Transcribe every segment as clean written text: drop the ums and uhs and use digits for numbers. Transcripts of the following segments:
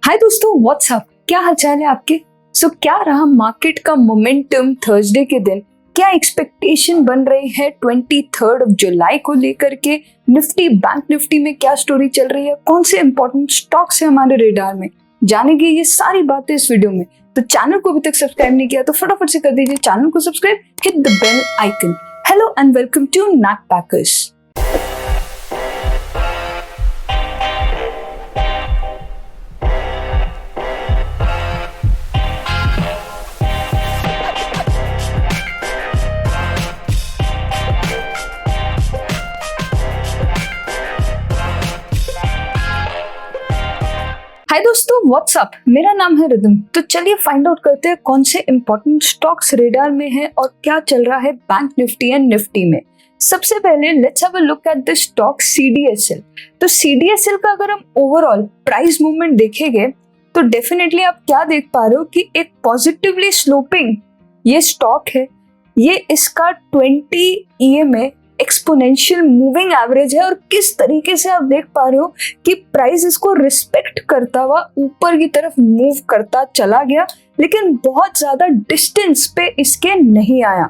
हाय दोस्तों, व्हाट्सअप, क्या हालचाल है आपके। क्या रहा मार्केट का मोमेंटम थर्सडे के दिन। क्या एक्सपेक्टेशन बन रही है 23 जुलाई को लेकर के। निफ्टी, बैंक निफ्टी में क्या स्टोरी चल रही है, कौन से इंपॉर्टेंट स्टॉक्स है हमारे रेडार में, जानेंगे ये सारी बातें इस वीडियो में। तो चैनल को अभी तक सब्सक्राइब नहीं किया तो फटाफट से कर दीजिए चैनल को subscribe, hit the bell icon. Hello and welcome to Knack Packers. Hi दोस्तों, व्हाट्सअप, मेरा नाम है रिदम। तो चलिए फाइंड आउट करते हैं कौन से इंपॉर्टेंट स्टॉक्स रेडार में है और क्या चल रहा है बैंक निफ्टी एंड निफ्टी में। सबसे पहले let's have a look at the stock CDSL। तो CDSL का अगर हम ओवरऑल प्राइस मूवमेंट देखेंगे तो डेफिनेटली आप क्या देख पा रहे हो कि एक पॉजिटिवली स्लोपिंग ये स्टॉक है। ये इसका 20 EMA एक्सपोनेंशियल मूविंग एवरेज है और किस तरीके से आप देख पा रहे हो कि प्राइस इसको रिस्पेक्ट करता हुआ ऊपर की तरफ मूव करता चला गया, लेकिन बहुत ज्यादा डिस्टेंस पे इसके नहीं आया।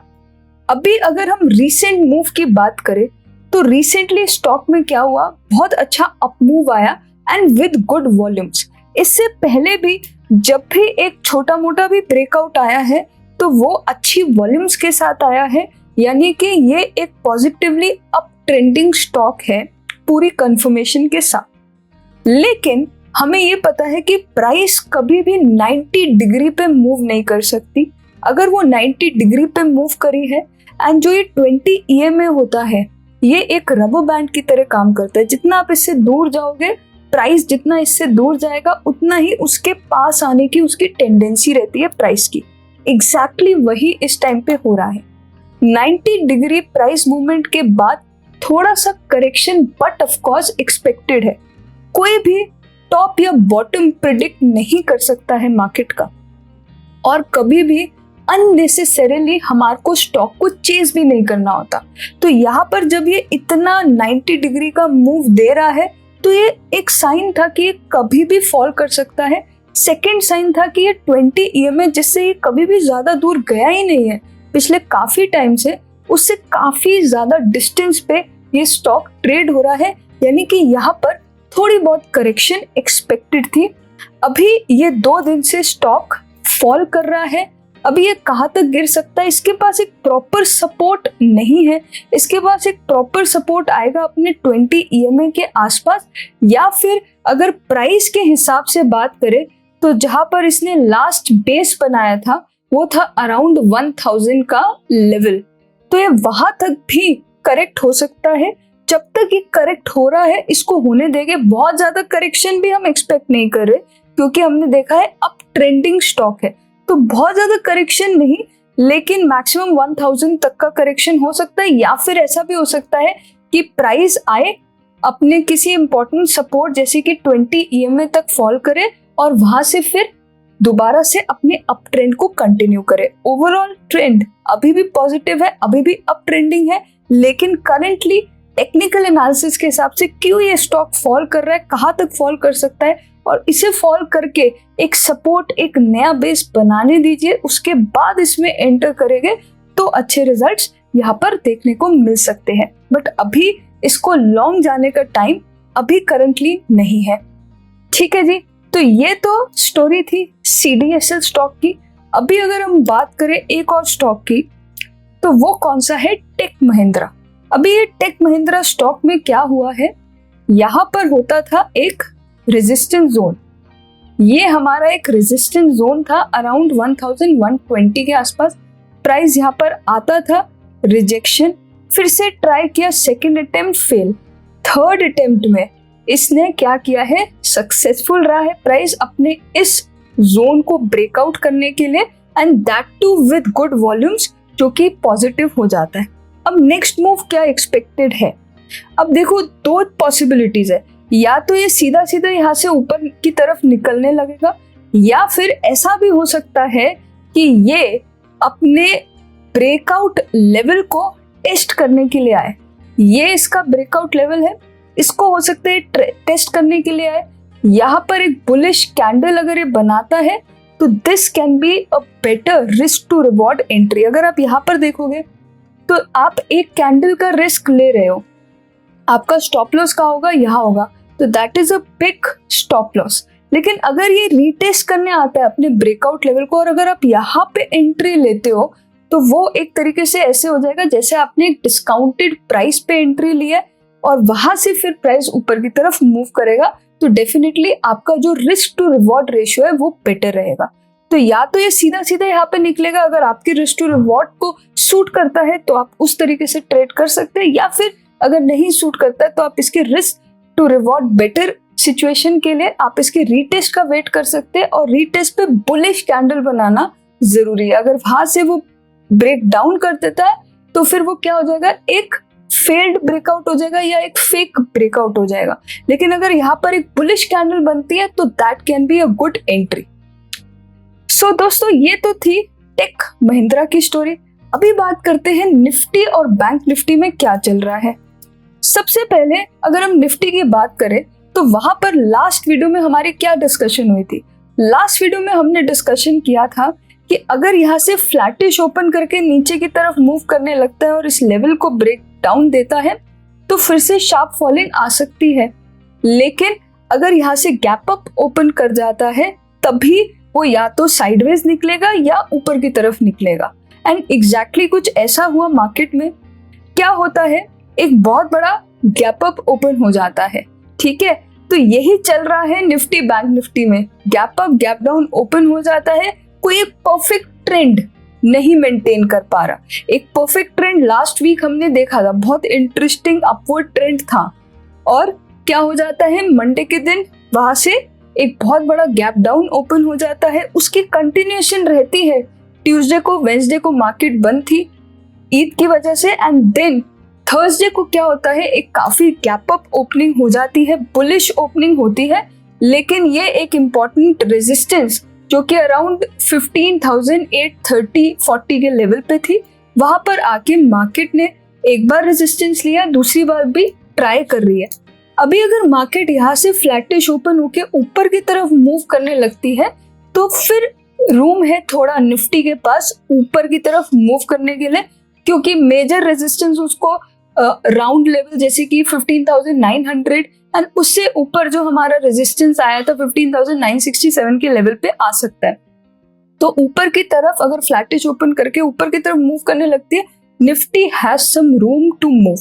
अभी अगर हम रीसेंट मूव की बात करें तो रिसेंटली स्टॉक में क्या हुआ, बहुत अच्छा अप मूव आया एंड विद गुड वॉल्यूम्स। इससे पहले भी जब भी एक छोटा मोटा भी ब्रेकआउट आया है तो वो अच्छी वॉल्यूम्स के साथ आया है, यानी कि ये एक पॉजिटिवली अप ट्रेंडिंग स्टॉक है पूरी कंफर्मेशन के साथ। लेकिन हमें ये पता है कि प्राइस कभी भी 90 डिग्री पे मूव नहीं कर सकती। अगर वो 90 डिग्री पे मूव करी है एंड जो ये 20 EMA होता है ये एक रबर बैंड की तरह काम करता है। जितना आप इससे दूर जाओगे, प्राइस जितना इससे दूर जाएगा उतना ही उसके पास आने की उसकी टेंडेंसी रहती है प्राइस की। एग्जैक्टली वही इस टाइम पे हो रहा है। 90 डिग्री प्राइस मूवमेंट के बाद थोड़ा सा correction but of course expected है। कोई भी टॉप या बॉटम प्रिडिक्ट नहीं कर सकता है मार्केट का, और कभी भी अननेसेसरीली हमारे को स्टॉक को चेज भी नहीं करना होता। तो यहाँ पर जब ये इतना 90 डिग्री का मूव दे रहा है तो ये एक साइन था कि ये कभी भी फॉल कर सकता है। सेकेंड साइन था कि ये 20 EMA जिससे ये कभी भी ज्यादा दूर गया ही नहीं है पिछले काफी टाइम से, उससे काफी ज्यादा डिस्टेंस पे ये स्टॉक ट्रेड हो रहा है, यानी कि यहाँ पर थोड़ी बहुत करेक्शन एक्सपेक्टेड थी। अभी ये 2 दिन से स्टॉक फॉल कर रहा है। अभी ये कहाँ तक गिर सकता है, इसके पास एक प्रॉपर सपोर्ट नहीं है। इसके पास एक प्रॉपर सपोर्ट आएगा अपने 20 EMA के आसपास, या फिर अगर प्राइस के हिसाब से बात करें तो जहां पर इसने लास्ट बेस बनाया था वो था अराउंड 1000 का लेवल। तो ये वहां तक भी करेक्ट हो सकता है। जब तक ये करेक्ट हो रहा है इसको होने देंगे। बहुत ज्यादा करेक्शन भी हम एक्सपेक्ट नहीं कर रहे क्योंकि हमने देखा है अप ट्रेंडिंग स्टॉक है, तो बहुत ज्यादा करेक्शन नहीं, लेकिन मैक्सिमम 1000 तक का करेक्शन हो सकता है। या फिर ऐसा भी हो सकता है कि प्राइस आए अपने किसी इंपॉर्टेंट सपोर्ट जैसे कि 20 EMA तक फॉल करे और वहां से फिर दोबारा से अपने अप ट्रेंड को कंटिन्यू करे। ओवरऑल ट्रेंड अभी भी पॉजिटिव है, अभी भी अप ट्रेंडिंग है, लेकिन करंटली टेक्निकल एनालिसिस के हिसाब से क्यों ये स्टॉक फॉल कर रहा है, कहाँ तक फॉल कर सकता है, और इसे फॉल करके एक सपोर्ट, एक नया बेस बनाने दीजिए, उसके बाद इसमें एंटर करेंगे तो अच्छे रिजल्ट्स यहाँ पर देखने को मिल सकते हैं। बट अभी इसको लॉन्ग जाने का टाइम अभी करंटली नहीं है। ठीक है जी, तो ये तो स्टोरी थी CDSL स्टॉक की। अभी अगर हम बात करें एक और स्टॉक की तो वो कौन सा है, टेक महिंद्रा। अभी ये टेक महिंद्रा स्टॉक में क्या हुआ है, यहाँ पर होता था एक रेजिस्टेंस जोन। ये हमारा एक रेजिस्टेंस जोन था अराउंड 1120 के आसपास। प्राइस यहाँ पर आता था, रिजेक्शन, फिर से ट्राई किया, second attempt fail, third attempt में इसने क्या किया है, सक्सेसफुल रहा है प्राइस अपने इस जोन को ब्रेकआउट करने के लिए, and that too with good volumes, जो कि पॉजिटिव हो जाता है। अब नेक्स्ट मूव क्या एक्सपेक्टेड है, अब देखो 2 पॉसिबिलिटीज है। या तो ये सीधा सीधा यहाँ से ऊपर की तरफ निकलने लगेगा, या फिर ऐसा भी हो सकता है कि ये अपने ब्रेकआउट लेवल को टेस्ट करने के लिए आए। ये इसका ब्रेकआउट लेवल है, इसको हो सकता है टेस्ट करने के लिए आए, यहाँ पर एक बुलिश कैंडल अगर ये बनाता है तो this can be a better risk to reward entry. अगर आप यहाँ पर देखोगे तो आप एक कैंडल का रिस्क ले रहे हो, आपका स्टॉप लॉस का होगा यहाँ होगा, तो that is a big stop loss. लेकिन अगर ये रीटेस्ट करने आता है अपने ब्रेकआउट लेवल को और अगर आप यहाँ पे एंट्री लेते हो तो वो एक तरीके से ऐसे हो जाएगा जैसे आपने एक डिस्काउंटेड प्राइस पे एंट्री लिया और वहां से फिर प्राइस ऊपर की तरफ मूव करेगा, तो डेफिनेटली आपका जो रिस्क टू रिवॉर्ड रेशियो है वो बेटर रहेगा। तो या तो ये सीधा सीधा यहाँ पे निकलेगा, अगर आपकी रिस्क टू रिवॉर्ड को सूट करता है तो आप उस तरीके से ट्रेड कर सकते हैं, या फिर अगर नहीं सूट करता है तो आप इसके risk to reward better situation के लिए आप इसके रीटेस्ट का वेट कर सकते हैं और रीटेस्ट पे बुलिश कैंडल बनाना जरूरी है। अगर वहां से वो ब्रेक डाउन कर देता है तो फिर वो क्या हो जाएगा, एक फेल्ड ब्रेकआउट हो जाएगा या एक फेक ब्रेकआउट हो जाएगा। लेकिन अगर यहाँ पर एक बुलिश कैंडल बनती है तो that can be a good entry. So दोस्तों, ये तो थी टेक महिंद्रा की स्टोरी। अभी बात करते हैं निफ्टी और बैंक निफ्टी में क्या चल रहा है। सबसे पहले अगर हम निफ्टी की बात करें तो वहां पर लास्ट वीडियो में हमारी क्या डिस्कशन हुई थी। लास्ट वीडियो में हमने डिस्कशन किया था कि अगर यहाँ से फ्लैटिश ओपन करके नीचे की तरफ मूव करने लगता है और इस लेवल को ब्रेक डाउन देता है तो फिर से शार्प फॉलिंग आ सकती है। लेकिन अगर यहाँ से गैप अप ओपन कर जाता है तभी वो या तो साइडवेज निकलेगा या ऊपर की तरफ निकलेगा। एंड एग्जैक्टली कुछ ऐसा हुआ मार्केट में। क्या होता है, एक बहुत बड़ा गैप अप ओपन हो जाता है, ठीक है। तो यही चल रहा है निफ्टी बैंक निफ्टी में, gap up gap down open हो जाता है, कोई एक परफेक्ट ट्रेंड नहीं मेंटेन कर पा रहा। एक परफेक्ट ट्रेंड लास्ट वीक हमने देखा था, बहुत इंटरेस्टिंग अपवर्ड ट्रेंड था, और क्या हो जाता है मंडे के दिन वहां से एक बहुत बड़ा गैप डाउन ओपन हो जाता है, उसकी कंटिन्यूएशन रहती है। ट्यूसडे को वेंसडे को मार्केट बंद थी ईद की वजह से, एंड देन थर्सडे को क्या होता है, एक काफी गैप अप ओपनिंग हो जाती है, बुलिश ओपनिंग होती है। लेकिन ये एक इम्पॉर्टेंट रेजिस्टेंस जो कि अराउंड 15,830-40 के लेवल पे थी, वहां पर आके मार्केट ने एक बार रेजिस्टेंस लिया, दूसरी बार भी ट्राई कर रही है। अभी अगर मार्केट यहाँ से फ्लैटिश ओपन होके ऊपर की तरफ मूव करने लगती है तो फिर रूम है थोड़ा निफ्टी के पास ऊपर की तरफ मूव करने के लिए, क्योंकि मेजर रेजिस्टेंस उसको राउंड लेवल जैसे कि 15,900 एंड उससे ऊपर जो हमारा रेजिस्टेंस आया था 15,967 के लेवल पे आ सकता है। तो ऊपर की तरफ अगर फ्लैटिश ओपन करके ऊपर की तरफ मूव करने लगती है, Nifty has some room to move.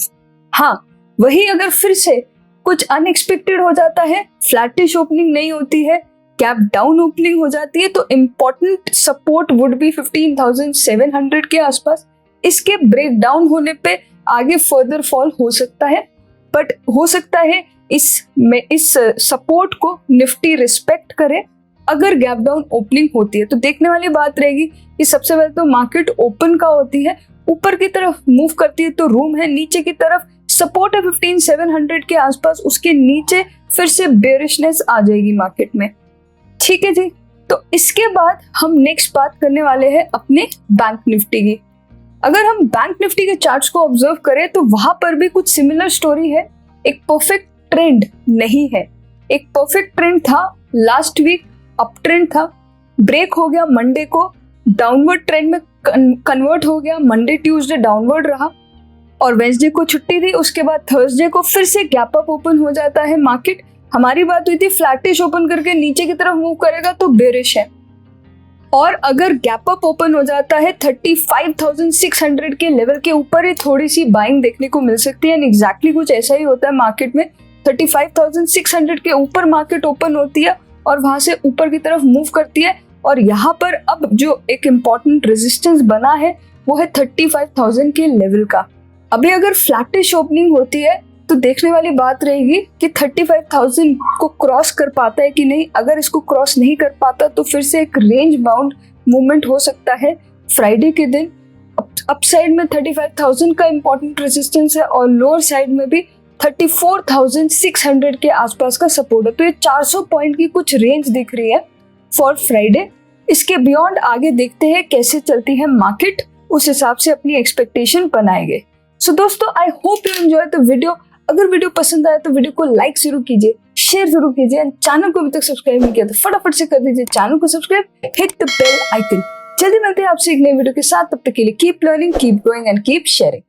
हाँ, वही अगर फिर से कुछ अनएक्सपेक्टेड हो जाता है, फ्लैटिश ओपनिंग नहीं होती है, गैप डाउन ओपनिंग हो जाती है, तो इम्पोर्टेंट सपोर्ट वुड बी 15,700 के आसपास। इसके ब्रेक डाउन होने पे आगे फर्दर फॉल हो सकता है, बट हो सकता है इस सपोर्ट को निफ्टी रिस्पेक्ट करे अगर गैप डाउन ओपनिंग होती है। तो देखने वाली बात रहेगी कि सबसे पहले तो मार्केट ओपन का होती है, ऊपर की तरफ मूव करती है तो रूम है, नीचे की तरफ सपोर्ट है 15,700 के आसपास, उसके नीचे फिर से बेरिशनेस आ जाएगी मार्केट में। ठीक है जी, तो इसके बाद हम नेक्स्ट बात करने वाले हैं अपने बैंक निफ्टी की। अगर हम बैंक निफ्टी के चार्ट्स को ऑब्जर्व करें तो वहां पर भी कुछ सिमिलर स्टोरी है। एक परफेक्ट ट्रेंड नहीं है, एक परफेक्ट ट्रेंड था लास्ट वीक, अप ट्रेंड था, ब्रेक हो गया मंडे को, डाउनवर्ड ट्रेंड में कन्वर्ट हो गया, मंडे ट्यूसडे डाउनवर्ड रहा और वेंसडे को छुट्टी थी, उसके बाद थर्सडे को फिर से गैप अप ओपन हो जाता है मार्केट। हमारी बात हुई थी फ्लैटिश ओपन करके नीचे की तरफ मूव करेगा तो बेरिश है, और अगर गैप अप ओपन हो जाता है 35,600 के लेवल के ऊपर ही थोड़ी सी बाइंग देखने को मिल सकती है। एंड एग्जैक्टली कुछ ऐसा ही होता है मार्केट में, 35,600 के ऊपर मार्केट ओपन होती है और वहां से ऊपर की तरफ मूव करती है, और यहाँ पर अब जो एक इम्पॉर्टेंट रेजिस्टेंस बना है वो है 35,000 के लेवल का। अभी अगर फ्लैटिश ओपनिंग होती है तो देखने वाली बात रहेगी कि 35,000 को क्रॉस कर पाता है कि नहीं। अगर इसको क्रॉस नहीं कर पाता तो फिर से एक रेंज बाउंड मूवमेंट हो सकता है फ्राइडे के दिन। अप साइड में 35,000 का इंपॉर्टेंट रेजिस्टेंस है और लोअर साइड में भी 34,600 के आसपास का सपोर्ट है। तो ये 400 पॉइंट की कुछ रेंज दिख रही है फॉर फ्राइडे। इसके बियॉन्ड आगे देखते हैं कैसे चलती है मार्केट, उस हिसाब से अपनी एक्सपेक्टेशन बनाएंगे। सो दोस्तों, I hope you enjoy the video. अगर वीडियो पसंद आया तो वीडियो को लाइक जरूर कीजिए, शेयर जरूर कीजिए। चैनल को अभी तक सब्सक्राइब नहीं किया तो फटाफट से कर दीजिए चैनल को subscribe, hit the bell icon. जल्दी मिलते हैं आपसे एक नई वीडियो के साथ, तब तक के लिए keep learning, keep growing and keep sharing.